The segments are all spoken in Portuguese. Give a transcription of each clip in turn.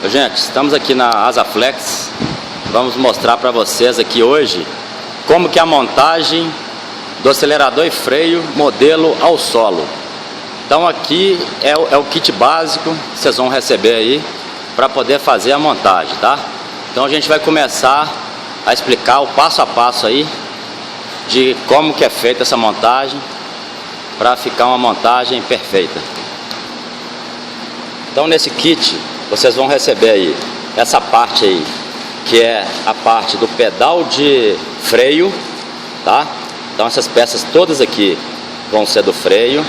Gente, estamos aqui na Asaflex. Vamos mostrar para vocês aqui hoje como que é a montagem do acelerador e freio modelo ao solo. Então aqui é o kit básico que vocês vão receber aí para poder fazer a montagem, tá? Então a gente vai começar a explicar o passo a passo aí de como que é feita essa montagem para ficar uma montagem perfeita. Então nesse kit vocês vão receber aí essa parte aí, que é a parte do pedal de freio, tá? Então essas peças todas aqui vão ser do freio.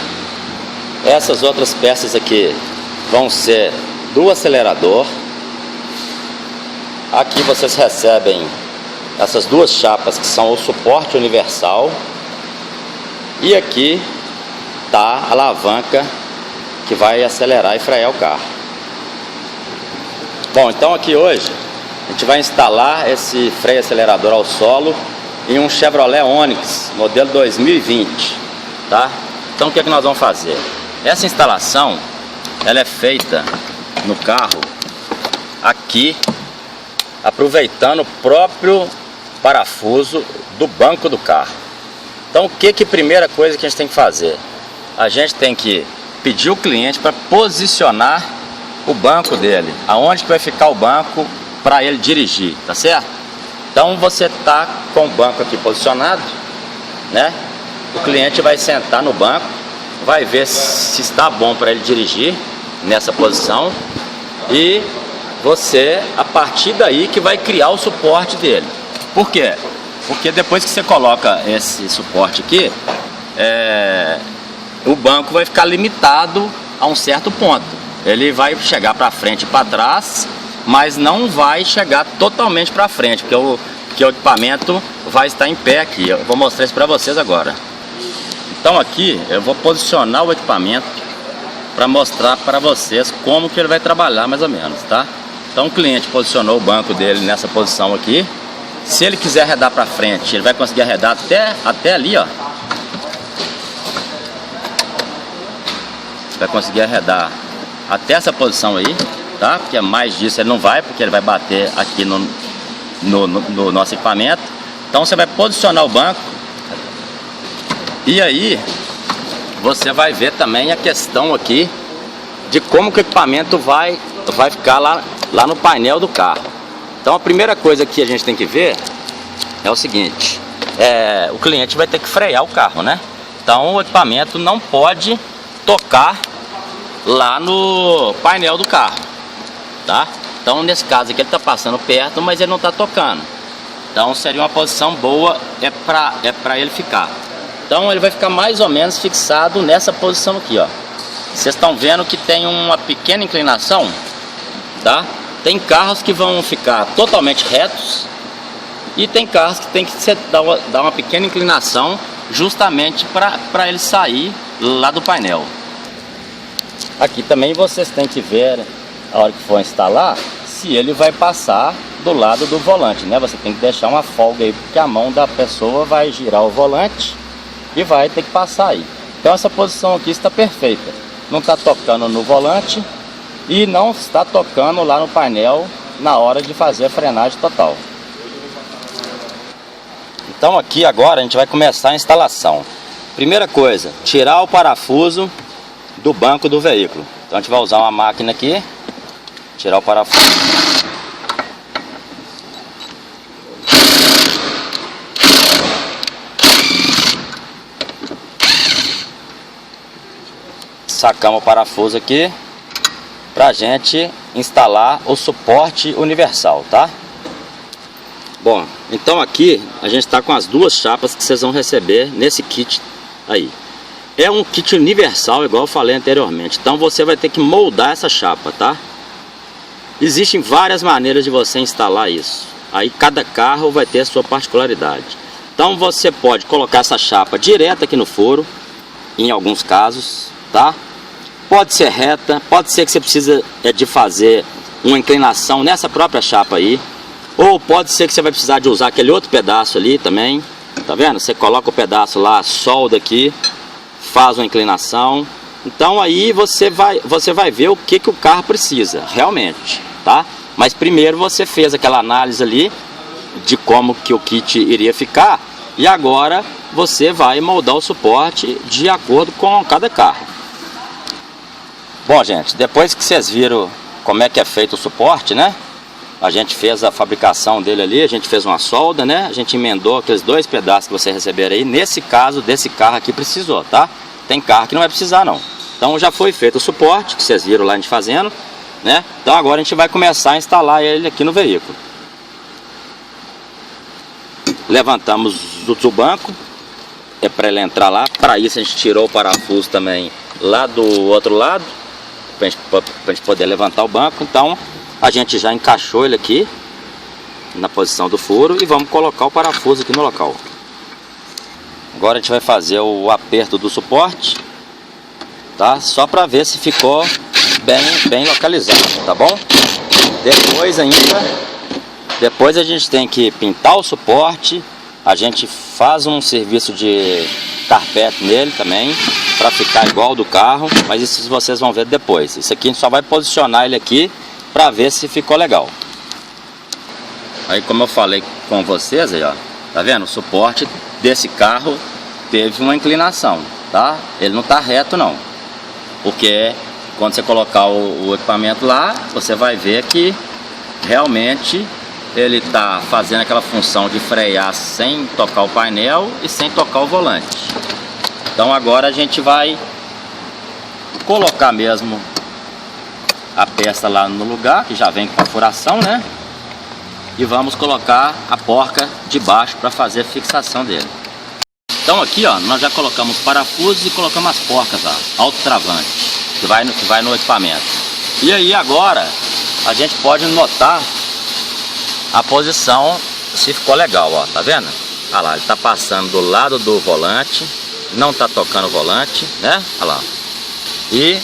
Essas outras peças aqui vão ser do acelerador. Aqui vocês recebem essas duas chapas que são o suporte universal. E aqui tá a alavanca que vai acelerar e frear o carro. Bom, então aqui hoje a gente vai instalar esse freio acelerador ao solo em um Chevrolet Onix modelo 2020, tá? Então o que é que nós vamos fazer? Essa instalação ela é feita no carro aqui, aproveitando o próprio parafuso do banco do carro. Então o que primeira coisa que a gente tem que fazer? A gente tem que pedir o cliente para posicionar o banco dele, aonde que vai ficar o banco para ele dirigir, tá certo? Então você tá com o banco aqui posicionado, né? O cliente vai sentar no banco, vai ver se está bom para ele dirigir nessa posição, e você, a partir daí, que vai criar o suporte dele. Por quê? Porque depois que você coloca esse suporte aqui, o banco vai ficar limitado a um certo ponto. Ele vai chegar para frente e para trás, mas não vai chegar totalmente para frente, porque o equipamento vai estar em pé aqui. Eu vou mostrar isso para vocês agora. Então aqui eu vou posicionar o equipamento para mostrar para vocês como que ele vai trabalhar mais ou menos, tá? Então o cliente posicionou o banco dele nessa posição aqui. Se ele quiser arredar para frente, ele vai conseguir arredar até ali, ó. Vai conseguir arredar até essa posição aí, tá? Porque mais disso ele não vai, porque ele vai bater aqui no nosso equipamento. Então você vai posicionar o banco, e aí você vai ver também a questão aqui de como que o equipamento vai ficar lá no painel do carro. Então a primeira coisa que a gente tem que ver é o seguinte: o cliente vai ter que frear o carro, né? Então o equipamento não pode tocar lá no painel do carro, tá? Então nesse caso aqui ele está passando perto, mas ele não está tocando. Então seria uma posição boa para ele ficar. Então ele vai ficar mais ou menos fixado nessa posição aqui, ó. Vocês estão vendo que tem uma pequena inclinação, tá? Tem carros que vão ficar totalmente retos e tem carros que tem que dar uma pequena inclinação justamente para ele sair lá do painel. Aqui também vocês têm que ver, a hora que for instalar, se ele vai passar do lado do volante, né? Você tem que deixar uma folga aí, porque a mão da pessoa vai girar o volante e vai ter que passar aí. Então essa posição aqui está perfeita. Não está tocando no volante e não está tocando lá no painel na hora de fazer a frenagem total. Então aqui agora a gente vai começar a instalação. Primeira coisa, tirar o parafuso do banco do veículo. Então a gente vai usar uma máquina aqui, tirar o parafuso. Sacamos o parafuso aqui pra gente instalar o suporte universal, tá? Bom, então aqui a gente está com as duas chapas que vocês vão receber nesse kit aí. É um kit universal, igual eu falei anteriormente. Então você vai ter que moldar essa chapa, tá? Existem várias maneiras de você instalar isso. Aí cada carro vai ter a sua particularidade. Então você pode colocar essa chapa direto aqui no furo, em alguns casos, tá? Pode ser reta, pode ser que você precisa de fazer uma inclinação nessa própria chapa aí. Ou pode ser que você vai precisar de usar aquele outro pedaço ali também. Tá vendo? Você coloca o pedaço lá, solda aqui, faz uma inclinação. Então aí você vai ver o que o carro precisa realmente. tá? Mas primeiro você fez aquela análise ali de como que o kit iria ficar, e agora você vai moldar o suporte de acordo com cada carro. Bom, gente, depois que vocês viram como é que é feito o suporte, né? A gente fez a fabricação dele ali, a gente fez uma solda, né? A gente emendou aqueles 2 pedaços que vocês receberam aí. Nesse caso, desse carro aqui precisou, tá? Tem carro que não vai precisar, não. Então já foi feito o suporte, que vocês viram lá a gente fazendo, né? Então agora a gente vai começar a instalar ele aqui no veículo. Levantamos o banco, é para ele entrar lá. Para isso a gente tirou o parafuso também lá do outro lado, para a gente poder levantar o banco. Então a gente já encaixou ele aqui na posição do furo e vamos colocar o parafuso aqui no local. Agora a gente vai fazer o aperto do suporte, tá? Só para ver se ficou bem localizado, tá bom? Depois a gente tem que pintar o suporte. A gente faz um serviço de carpete nele também, para ficar igual ao do carro, mas isso vocês vão ver depois. Isso aqui a gente só vai posicionar ele aqui para ver se ficou legal. Aí, como eu falei com vocês aí, ó, tá vendo? O suporte desse carro teve uma inclinação, tá? Ele não tá reto não, porque quando você colocar o equipamento lá, você vai ver que realmente ele tá fazendo aquela função de frear sem tocar o painel e sem tocar o volante. Então agora a gente vai colocar mesmo a peça lá no lugar, que já vem com a furação, né? E vamos colocar a porca de baixo para fazer a fixação dele. Então aqui, ó, nós já colocamos parafusos e colocamos as porcas, ó, autotravante, que vai no equipamento. E aí agora a gente pode notar a posição, se ficou legal, ó, tá vendo? Olha lá, ele tá passando do lado do volante, não tá tocando o volante, né? Olha lá. E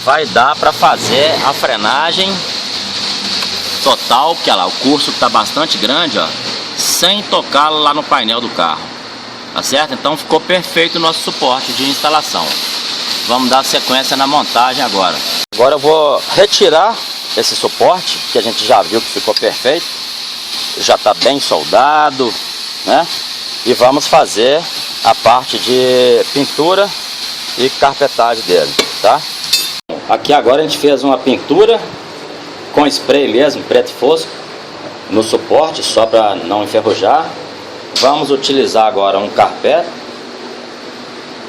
vai dar para fazer a frenagem total, porque olha lá, o curso tá bastante grande, ó, sem tocar lá no painel do carro, tá certo? Então ficou perfeito o nosso suporte de instalação. Vamos dar sequência na montagem agora. Agora eu vou retirar esse suporte, que a gente já viu que ficou perfeito, já está bem soldado, né? E vamos fazer a parte de pintura e carpetagem dele, tá? Aqui agora a gente fez uma pintura com spray mesmo, preto fosco, no suporte, só para não enferrujar. Vamos utilizar agora um carpete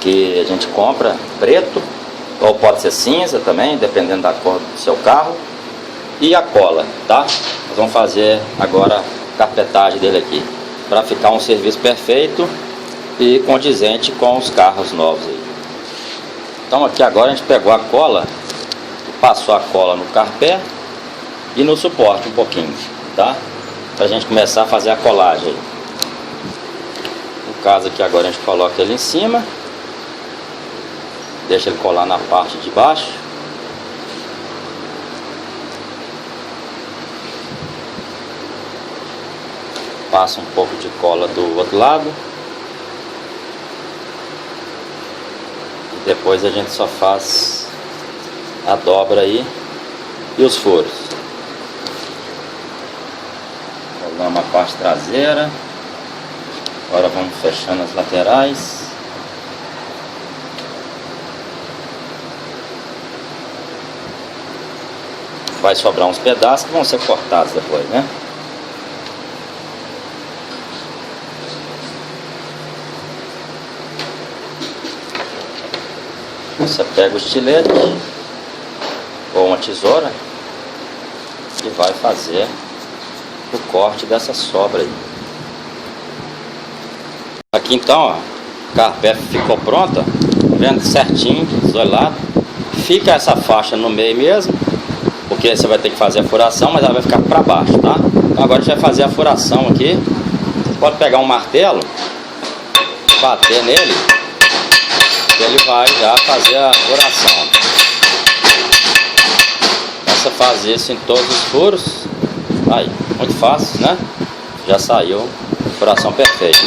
que a gente compra preto, ou pode ser cinza também, dependendo da cor do seu carro. E a cola, tá? Nós vamos fazer agora a carpetagem dele aqui, para ficar um serviço perfeito e condizente com os carros novos aí. Então aqui agora a gente pegou a cola, passou a cola no carpete e no suporte um pouquinho, tá? Pra gente começar a fazer a colagem aí. No caso aqui agora a gente coloca ele em cima, deixa ele colar na parte de baixo. Passa um pouco de cola do outro lado. E depois a gente só faz a dobra aí e os furos. Colamos a parte traseira. Agora vamos fechando as laterais. Vai sobrar uns pedaços que vão ser cortados depois, né? Você pega o estilete ou uma tesoura e vai fazer o corte dessa sobra aí. Aqui então, ó, o carpete ficou pronto, ó, vendo certinho dos dois lados. Fica essa faixa no meio mesmo, porque você vai ter que fazer a furação, mas ela vai ficar para baixo, tá? Então agora a gente vai fazer a furação aqui. Você pode pegar um martelo, bater nele, ele vai já fazer a furação. Começa a fazer isso em todos os furos. Aí, muito fácil, né? Já saiu a furação perfeita.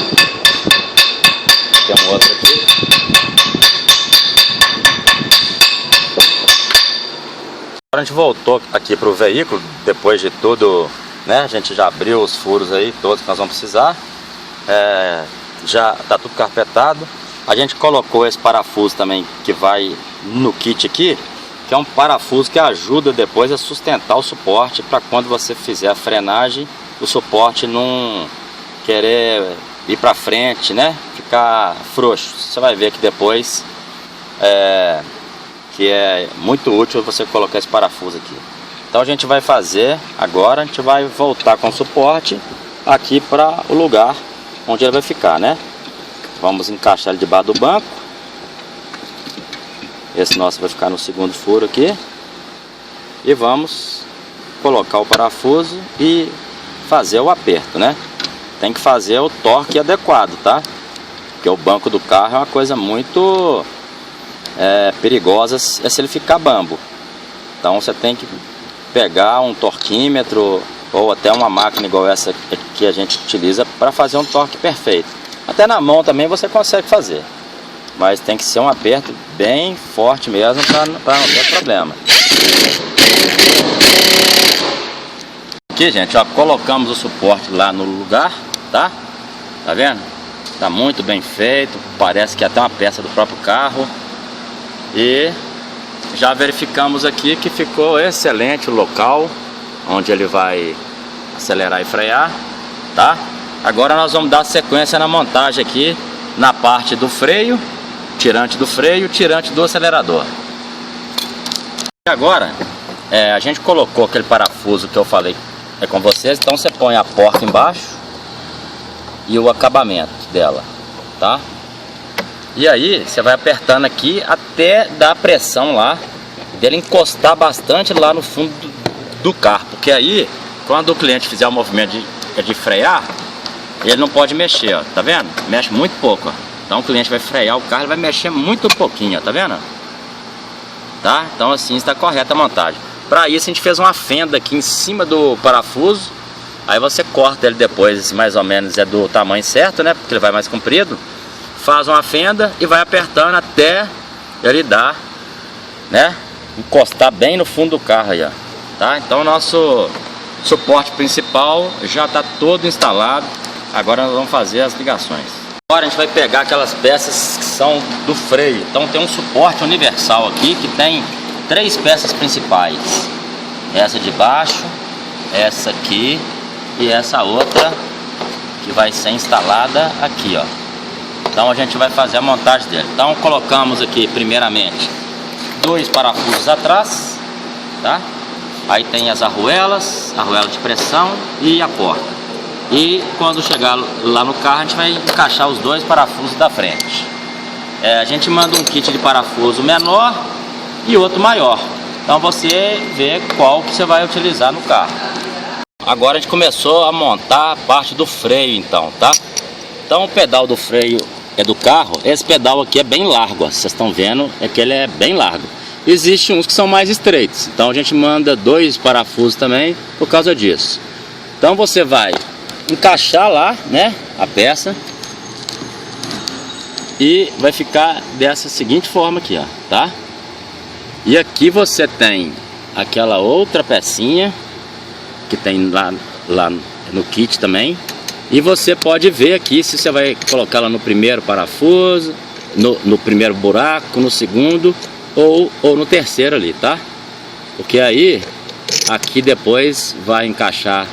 Tem um outro aqui. Agora a Agora a gente voltou aqui para o veículo, depois de tudo, né? A gente já abriu os furos aí, todos que nós vamos precisar. Já tá tudo carpetado. A gente colocou esse parafuso também que vai no kit aqui, que é um parafuso que ajuda depois a sustentar o suporte para quando você fizer a frenagem, o suporte não querer ir para frente, né? Ficar frouxo. Você vai ver que depois que é muito útil você colocar esse parafuso aqui. Então a gente vai fazer agora, a gente vai voltar com o suporte aqui para o lugar onde ele vai ficar, né? Vamos encaixar ele debaixo do banco. Esse nosso vai ficar no segundo furo aqui. E vamos colocar o parafuso e fazer o aperto, né? Tem que fazer o torque adequado, tá? Porque o banco do carro é uma coisa muito perigosa se ele ficar bambo. Então você tem que pegar um torquímetro ou até uma máquina igual essa que a gente utiliza para fazer um torque perfeito. Até na mão também você consegue fazer, mas tem que ser um aperto bem forte mesmo para não ter problema. Aqui, gente, ó, colocamos o suporte lá no lugar, tá? Tá vendo? Tá muito bem feito, parece que é até uma peça do próprio carro. E já verificamos aqui que ficou excelente o local onde ele vai acelerar e frear, tá? Agora nós vamos dar sequência na montagem aqui na parte do freio, tirante do freio, tirante do acelerador. E agora a gente colocou aquele parafuso que eu falei com vocês, então você põe a porta embaixo e o acabamento dela, tá? E aí você vai apertando aqui até dar pressão lá, dele encostar bastante lá no fundo do carro, porque aí quando o cliente fizer o movimento de frear, ele não pode mexer, ó, tá vendo? Mexe muito pouco, ó. Então o cliente vai frear o carro, ele vai mexer muito pouquinho, ó, tá vendo? Tá? Então assim está correta a montagem. Para isso a gente fez uma fenda aqui em cima do parafuso. Aí você corta ele depois, mais ou menos é do tamanho certo, né? Porque ele vai mais comprido. Faz uma fenda e vai apertando até ele dar, né? Encostar bem no fundo do carro aí, ó. Tá? Então o nosso suporte principal já está todo instalado. Agora nós vamos fazer as ligações. Agora a gente vai pegar aquelas peças que são do freio. Então tem um suporte universal aqui que tem 3 peças principais. Essa de baixo, essa aqui e essa outra que vai ser instalada aqui, ó. Então a gente vai fazer a montagem dele. Então colocamos aqui primeiramente 2 parafusos atrás, tá? Aí tem as arruelas, arruela de pressão e a porta. E quando chegar lá no carro a gente vai encaixar os 2 parafusos da frente. A gente manda um kit de parafuso menor e outro maior. Então você vê qual que você vai utilizar no carro. Agora a gente começou a montar a parte do freio então, tá? Então o pedal do freio do carro, esse pedal aqui é bem largo, ó. Vocês estão vendo, que ele é bem largo. Existem uns que são mais estreitos, então a gente manda 2 parafusos também por causa disso. Então você vai encaixar lá, né, a peça e vai ficar dessa seguinte forma aqui, ó, tá? E aqui você tem aquela outra pecinha que tem lá no kit também. E você pode ver aqui se você vai colocar ela no primeiro parafuso, no primeiro buraco, no segundo ou no terceiro ali, tá? Porque aí, aqui depois vai encaixar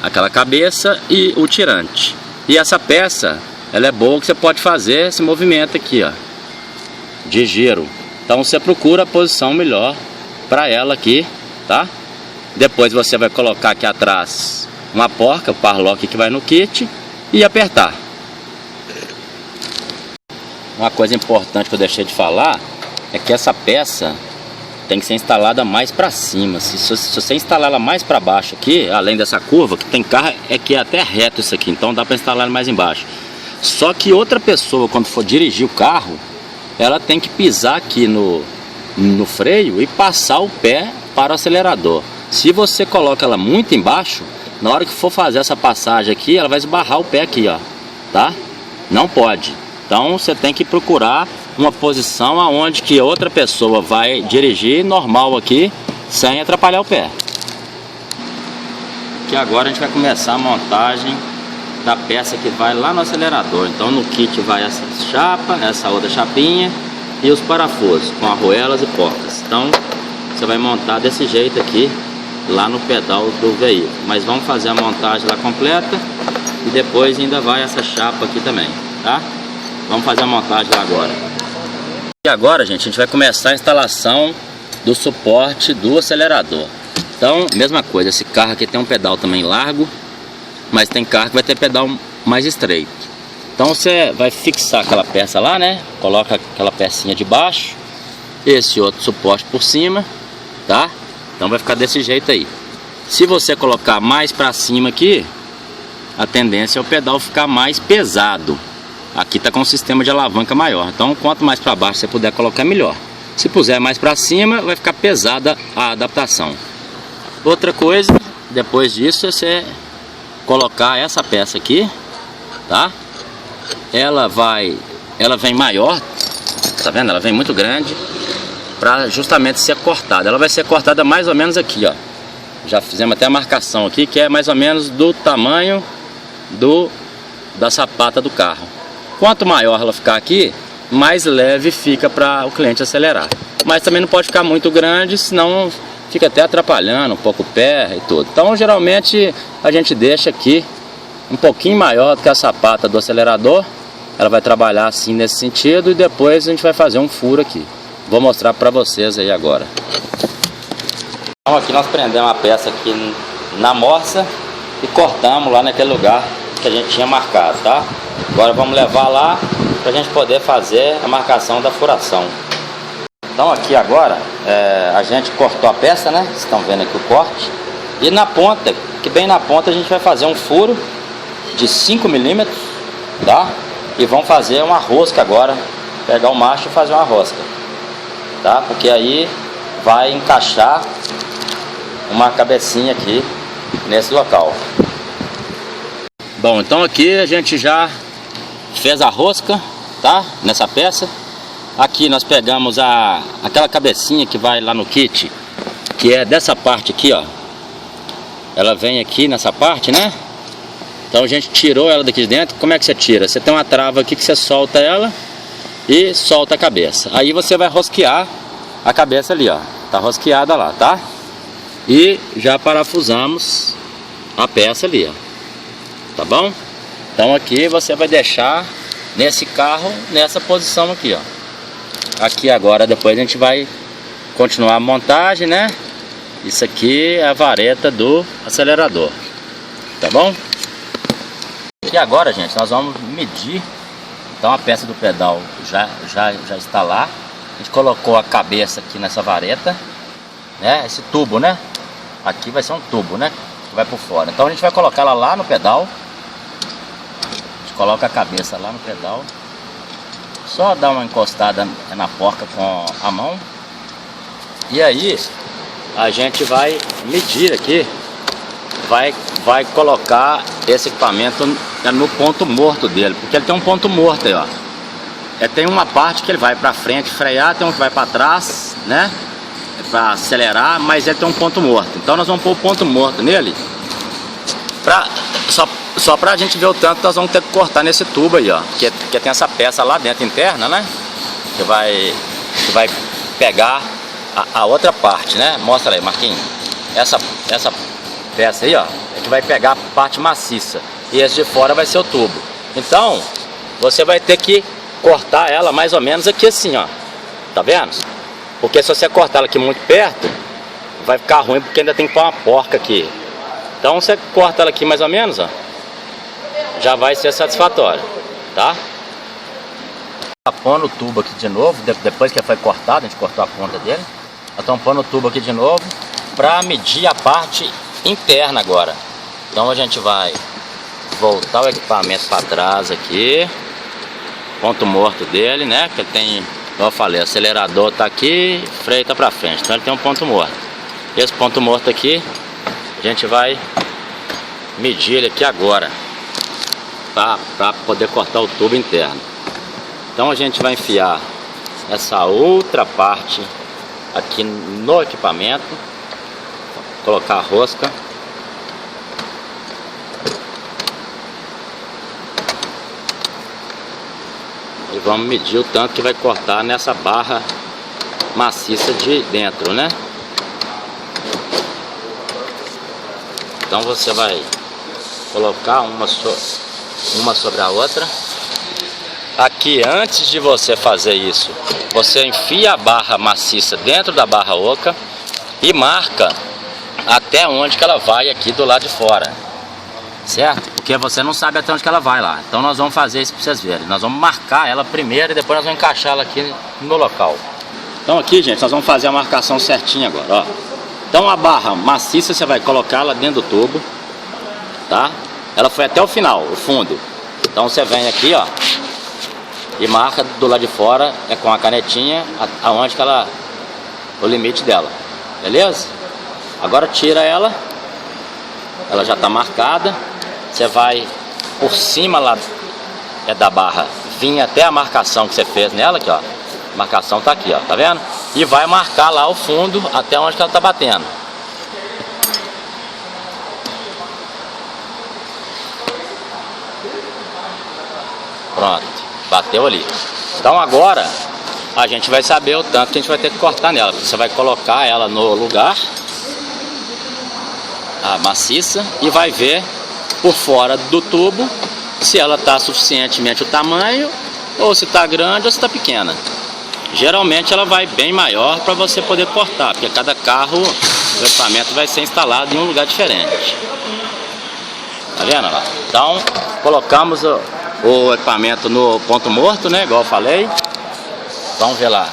aquela cabeça e o tirante. E essa peça, ela é boa que você pode fazer esse movimento aqui, ó, de giro. Então você procura a posição melhor para ela aqui, tá? Depois você vai colocar aqui atrás uma porca, o parlock que vai no kit e apertar. Uma coisa importante que eu deixei de falar é que essa peça tem que ser instalada mais para cima. Se você instalar ela mais para baixo aqui, além dessa curva, que tem carro que é até reto isso aqui, então dá para instalar ela mais embaixo. Só que outra pessoa, quando for dirigir o carro, ela tem que pisar aqui no freio e passar o pé para o acelerador. Se você coloca ela muito embaixo, na hora que for fazer essa passagem aqui, ela vai esbarrar o pé aqui, ó, tá? Não pode. Então você tem que procurar uma posição aonde que outra pessoa vai dirigir normal aqui sem atrapalhar o pé. Que agora a gente vai começar a montagem da peça que vai lá no acelerador. Então no kit vai essa chapa, essa outra chapinha e os parafusos com arruelas e portas. Então você vai montar desse jeito aqui lá no pedal do veículo. Mas vamos fazer a montagem lá completa e depois ainda vai essa chapa aqui também, tá? Vamos fazer a montagem lá agora. E agora, gente, a gente vai começar a instalação do suporte do acelerador. Então, mesma coisa, esse carro aqui tem um pedal também largo, mas tem carro que vai ter pedal mais estreito. Então você vai fixar aquela peça lá, né? Coloca aquela pecinha de baixo, esse outro suporte por cima, tá? Então vai ficar desse jeito aí. Se você colocar mais para cima aqui, a tendência é o pedal ficar mais pesado. Aqui tá com um sistema de alavanca maior, então quanto mais para baixo você puder colocar, melhor. Se puser mais para cima, vai ficar pesada a adaptação. Outra coisa, depois disso, é você colocar essa peça aqui, tá? Ela vem maior, tá vendo? Ela vem muito grande, para justamente ser cortada. Ela vai ser cortada mais ou menos aqui, ó. Já fizemos até a marcação aqui, que é mais ou menos do tamanho da sapata do carro. Quanto maior ela ficar aqui, mais leve fica para o cliente acelerar. Mas também não pode ficar muito grande, senão fica até atrapalhando um pouco o pé e tudo. Então geralmente a gente deixa aqui um pouquinho maior do que a sapata do acelerador. Ela vai trabalhar assim nesse sentido e depois a gente vai fazer um furo aqui. Vou mostrar para vocês aí agora. Então aqui nós prendemos a peça aqui na morsa e cortamos lá naquele lugar que a gente tinha marcado, tá? Agora vamos levar lá para a gente poder fazer a marcação da furação. Então aqui agora a gente cortou a peça, né? Vocês estão vendo aqui o corte. E na ponta, que bem na ponta, a gente vai fazer um furo de 5 milímetros, tá? E vamos fazer uma rosca agora, pegar o macho e fazer uma rosca, tá? Porque aí vai encaixar uma cabecinha aqui nesse local. Bom, então aqui a gente já fez a rosca, tá? Nessa peça. Aqui nós pegamos aquela cabecinha que vai lá no kit, que é dessa parte aqui, ó. Ela vem aqui nessa parte, né? Então a gente tirou ela daqui de dentro. Como é que você tira? Você tem uma trava aqui que você solta ela e solta a cabeça. Aí você vai rosquear a cabeça ali, ó. Tá rosqueada lá, tá? E já parafusamos a peça ali, ó. Tá bom? Então aqui você vai deixar nesse carro, nessa posição aqui, ó. Aqui agora, depois a gente vai continuar a montagem, né? Isso aqui é a vareta do acelerador, tá bom? E agora, gente, nós vamos medir. Então a peça do pedal já está lá. A gente colocou a cabeça aqui nessa vareta, né? Esse tubo, né? Aqui vai ser um tubo, né? Que vai por fora. Então a gente vai colocar ela lá no pedal. A gente coloca a cabeça lá no pedal. Só dar uma encostada na porca com a mão. E aí a gente vai medir aqui. Vai colocar esse equipamento no ponto morto dele, porque ele tem um ponto morto aí, ó. Tem uma parte que ele vai para frente frear, tem um que vai para trás, né? Para acelerar, mas ele tem um ponto morto. Então nós vamos pôr o ponto morto nele, só para a gente ver o tanto nós vamos ter que cortar nesse tubo aí, ó. Que tem essa peça lá dentro interna, né? Que vai pegar a outra parte, né? Mostra aí, Marquinhos. Essa peça aí, ó, é que vai pegar a parte maciça. E esse de fora vai ser o tubo. Então, você vai ter que cortar ela mais ou menos aqui assim, ó. Tá vendo? Porque se você cortar ela aqui muito perto, vai ficar ruim, porque ainda tem que pôr uma porca aqui. Então você corta ela aqui mais ou menos, ó. Já vai ser satisfatório, tá? Pondo o tubo aqui de novo, depois que foi cortado, a gente cortou a ponta dele. Nós estamos pondo o tubo aqui de novo para medir a parte interna agora. Então a gente vai voltar o equipamento para trás aqui, ponto morto dele, né? Que ele tem, como eu falei, acelerador tá aqui, freio tá para frente, então ele tem um ponto morto. Esse ponto morto aqui, a gente vai medir ele aqui agora, para poder cortar o tubo interno. Então a gente vai enfiar essa outra parte aqui no equipamento, colocar a rosca. E vamos medir o tanto que vai cortar nessa barra maciça de dentro, né? Então você vai colocar uma sobre a outra. Aqui, antes de você fazer isso, você enfia a barra maciça dentro da barra oca e marca até onde que ela vai aqui do lado de fora, certo? Porque você não sabe até onde que ela vai lá. Então nós vamos fazer isso para vocês verem. Nós vamos marcar ela primeiro e depois nós vamos encaixar ela aqui no local. Então aqui, gente, nós vamos fazer a marcação certinha agora, ó. Então a barra maciça você vai colocar ela dentro do tubo, tá? Ela foi até o final, o fundo. Então você vem aqui, ó, e marca do lado de fora, é com a canetinha, aonde que ela, o limite dela, beleza? Agora tira ela, ela já está marcada. Você vai por cima lá da barra, vir até a marcação que você fez nela aqui, ó. A marcação tá aqui, ó, tá vendo? E vai marcar lá o fundo até onde que ela tá batendo. Pronto, bateu ali. Então agora a gente vai saber o tanto que a gente vai ter que cortar nela. Você vai colocar ela no lugar, a maciça, e vai ver por fora do tubo se ela está suficientemente o tamanho, ou se está grande ou se está pequena. Geralmente ela vai bem maior para você poder cortar, porque cada carro o equipamento vai ser instalado em um lugar diferente. Tá vendo lá? Então colocamos o equipamento no ponto morto, né? Igual eu falei. Vamos ver lá.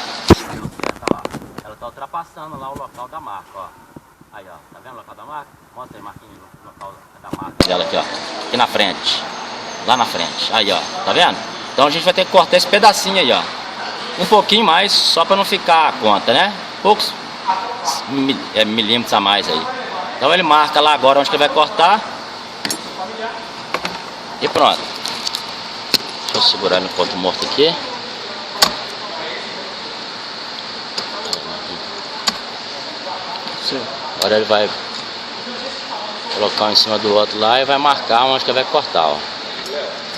Ela está ultrapassando lá o local da marca, ó. Aí, ó, tá vendo o local da marca? Mostra aí, Marquinhos, o local da marca dela aqui, ó. Aqui na frente. Lá na frente. Aí, ó, tá vendo? Então a gente vai ter que cortar esse pedacinho aí, ó. Um pouquinho mais, só para não ficar a conta, né? Poucos milímetros a mais aí. Então ele marca lá agora onde que ele vai cortar. E pronto. Deixa eu segurar no ponto morto aqui. Agora ele vai colocar um em cima do outro lá e vai marcar onde que ele vai cortar, ó.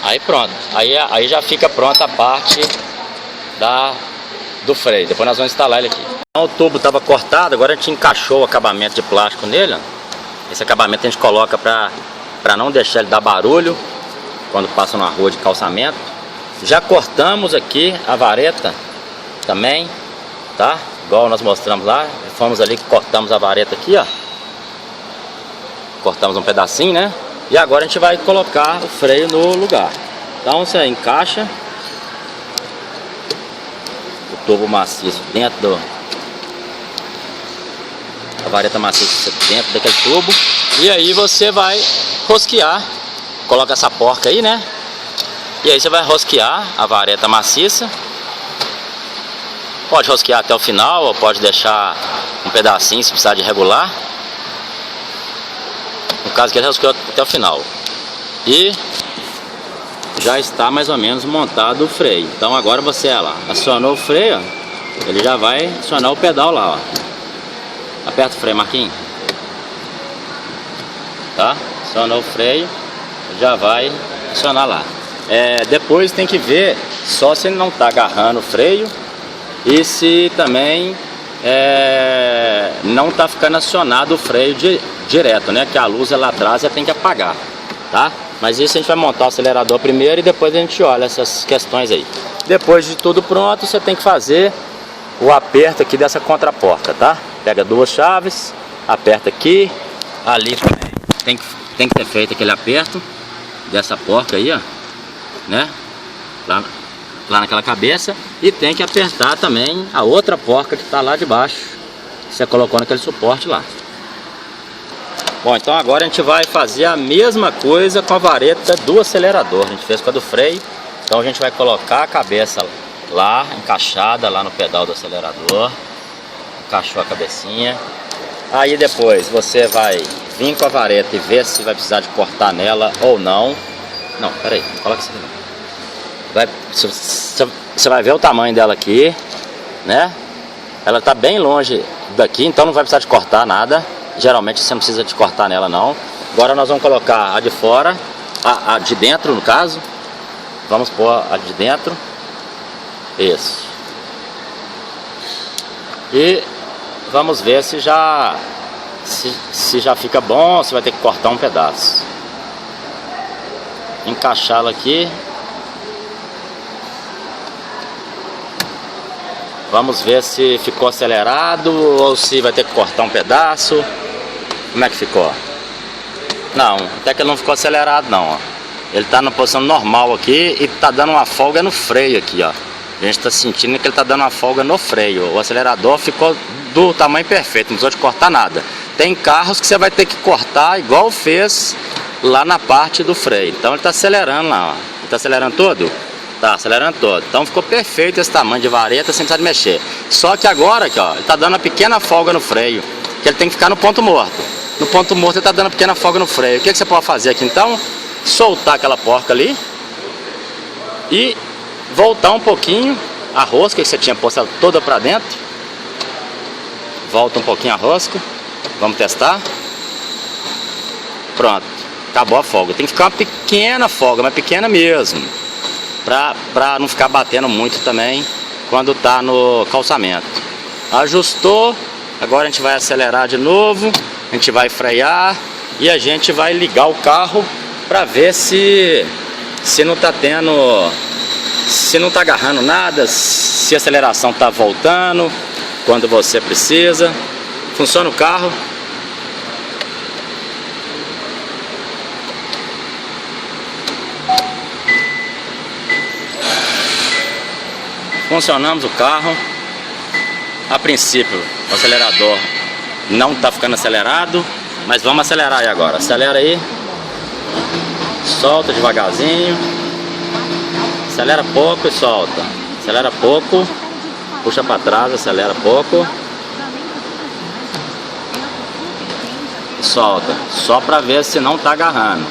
Aí pronto. Aí já fica pronta a parte do freio. Depois nós vamos instalar ele aqui. Então, o tubo estava cortado, agora a gente encaixou o acabamento de plástico nele, ó. Esse acabamento a gente coloca para não deixar ele dar barulho quando passa numa rua de calçamento. Já cortamos aqui a vareta também, tá? Igual nós mostramos lá. Fomos ali, cortamos a vareta aqui, ó. Cortamos um pedacinho, né? E agora a gente vai colocar o freio no lugar. Então você encaixa o tubo maciço dentro a vareta maciça dentro daquele tubo. E aí você vai rosquear. Coloca essa porca aí, né? E aí você vai rosquear a vareta maciça. Pode rosquear até o final, ou pode deixar um pedacinho se precisar de regular. No caso que ele rosqueou até o final. E já está mais ou menos montado o freio. Então agora você, ó lá, acionou o freio, ó, ele já vai acionar o pedal lá, ó. Aperta o freio, Marquinhos. Tá? Acionou o freio, já vai acionar lá. Depois tem que ver só se ele não está agarrando o freio e se também não está ficando acionado o freio direto, né? Que a luz lá atrás já tem que apagar, tá? Mas isso a gente vai montar o acelerador primeiro e depois a gente olha essas questões aí. Depois de tudo pronto, você tem que fazer o aperto aqui dessa contraporta, tá? Pega duas chaves, aperta aqui, ali também tem que ter feito aquele aperto dessa porca aí, ó, né? Lá naquela cabeça. E tem que apertar também a outra porca que está lá de baixo, que você colocou naquele suporte lá. Bom, então agora a gente vai fazer a mesma coisa com a vareta do acelerador. A gente fez com a do freio. Então a gente vai colocar a cabeça lá, encaixada lá no pedal do acelerador. Encaixou a cabecinha. Aí depois você vai vir com a vareta e ver se vai precisar de cortar nela ou não. Não, peraí, coloca isso aqui. Você vai ver o tamanho dela aqui, né? Ela está bem longe daqui, então não vai precisar de cortar nada. Geralmente você não precisa de cortar nela não. Agora nós vamos colocar a de fora, a de dentro no caso. Vamos pôr a de dentro. Isso. E vamos ver se já fica bom, se vai ter que cortar um pedaço. Encaixá-la aqui. Vamos ver se ficou acelerado ou se vai ter que cortar um pedaço. Como é que ficou? Não, até que ele não ficou acelerado não, ó. Ele tá na posição normal aqui e tá dando uma folga no freio aqui, ó. A gente tá sentindo que ele tá dando uma folga no freio. O acelerador ficou do tamanho perfeito, não precisou de cortar nada. Tem carros que você vai ter que cortar igual fez lá na parte do freio. Então ele tá acelerando lá, ó. Ele tá acelerando todo? Tá acelerando todo. Então ficou perfeito esse tamanho de vareta sem precisar de mexer. Só que agora aqui, ó, ele tá dando uma pequena folga no freio, que ele tem que ficar no ponto morto. No ponto morto ele tá dando uma pequena folga no freio. O que você pode fazer aqui então? Soltar aquela porca ali e voltar um pouquinho a rosca que você tinha posto toda pra dentro. Volta um pouquinho a rosca. Vamos testar. Pronto, acabou a folga. Tem que ficar uma pequena folga, mas pequena mesmo, pra não ficar batendo muito também quando tá no calçamento. Ajustou. Agora a gente vai acelerar de novo. A gente vai frear e a gente vai ligar o carro para ver se não tá tendo, se não tá agarrando nada, se a aceleração tá voltando quando você precisa. Funciona o carro. Funcionamos o carro. A princípio o acelerador não tá ficando acelerado, mas vamos acelerar aí agora. Acelera aí. Solta devagarzinho. Acelera pouco e solta. Acelera pouco. Puxa para trás, acelera pouco. Solta. Só para ver se não tá agarrando.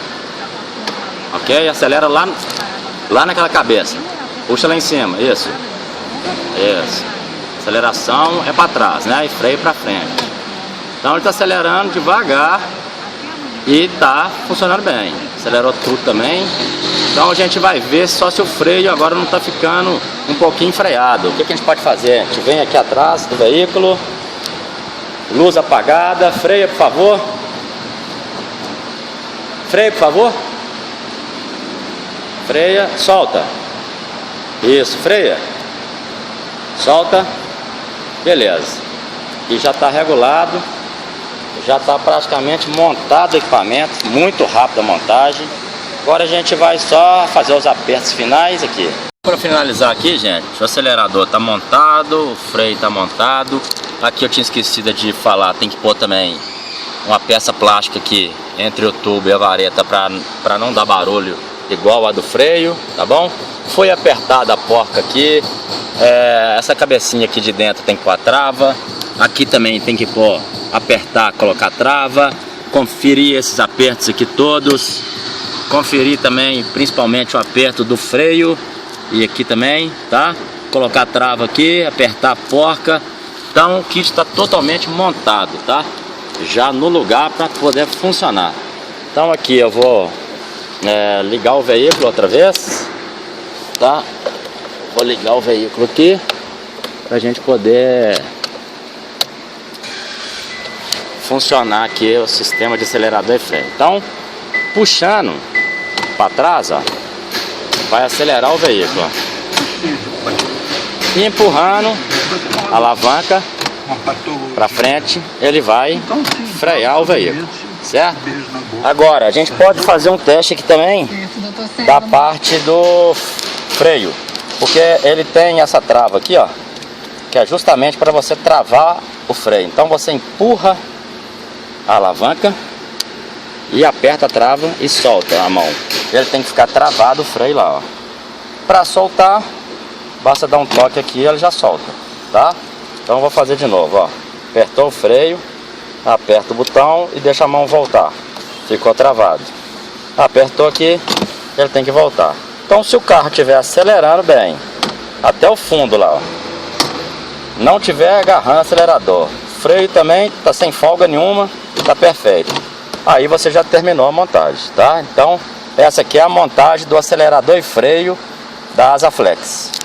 Ok? Acelera lá naquela cabeça. Puxa lá em cima. Isso. Isso. Aceleração é para trás, né? E freio para frente. Então ele está acelerando devagar e está funcionando bem. Acelerou tudo também. Então a gente vai ver só se o freio agora não está ficando um pouquinho freado. O que a gente pode fazer? A gente vem aqui atrás do veículo. Luz apagada. Freia, por favor. Freia, por favor. Freia. Solta. Isso, freia. Solta. Beleza. E já está regulado. Já está praticamente montado o equipamento. Muito rápido a montagem. Agora a gente vai só fazer os apertos finais aqui. Para finalizar aqui, gente, o acelerador está montado, o freio está montado. Aqui eu tinha esquecido de falar, tem que pôr também uma peça plástica aqui entre o tubo e a vareta para não dar barulho igual a do freio, tá bom? Foi apertada a porca aqui. Essa cabecinha aqui de dentro tem que pôr a trava. Aqui também tem que pôr, apertar, colocar a trava. Conferir esses apertos aqui todos. Conferir também, principalmente o aperto do freio. E aqui também, tá? Colocar a trava aqui, apertar a porca. Então o kit está totalmente montado, tá? Já no lugar para poder funcionar. Então aqui eu vou ligar o veículo outra vez, tá? Vou ligar o veículo aqui pra gente poder funcionar aqui o sistema de acelerador e freio. Então, puxando para trás, ó, vai acelerar o veículo, ó. E empurrando a alavanca para frente, ele vai frear o veículo, certo? Agora, a gente pode fazer um teste aqui também da parte do freio, porque ele tem essa trava aqui, ó, que é justamente para você travar o freio. Então você empurra a alavanca e aperta a trava e solta a mão. Ele tem que ficar travado o freio lá, ó. Para soltar, basta dar um toque aqui e ele já solta, tá? Então eu vou fazer de novo, ó. Apertou o freio, aperta o botão e deixa a mão voltar. Ficou travado. Apertou aqui, ele tem que voltar. Então se o carro estiver acelerando bem, até o fundo lá, ó, não tiver agarrando o acelerador, freio também tá sem folga nenhuma, tá perfeito. Aí você já terminou a montagem, tá? Então, essa aqui é a montagem do acelerador e freio da Asa Flex.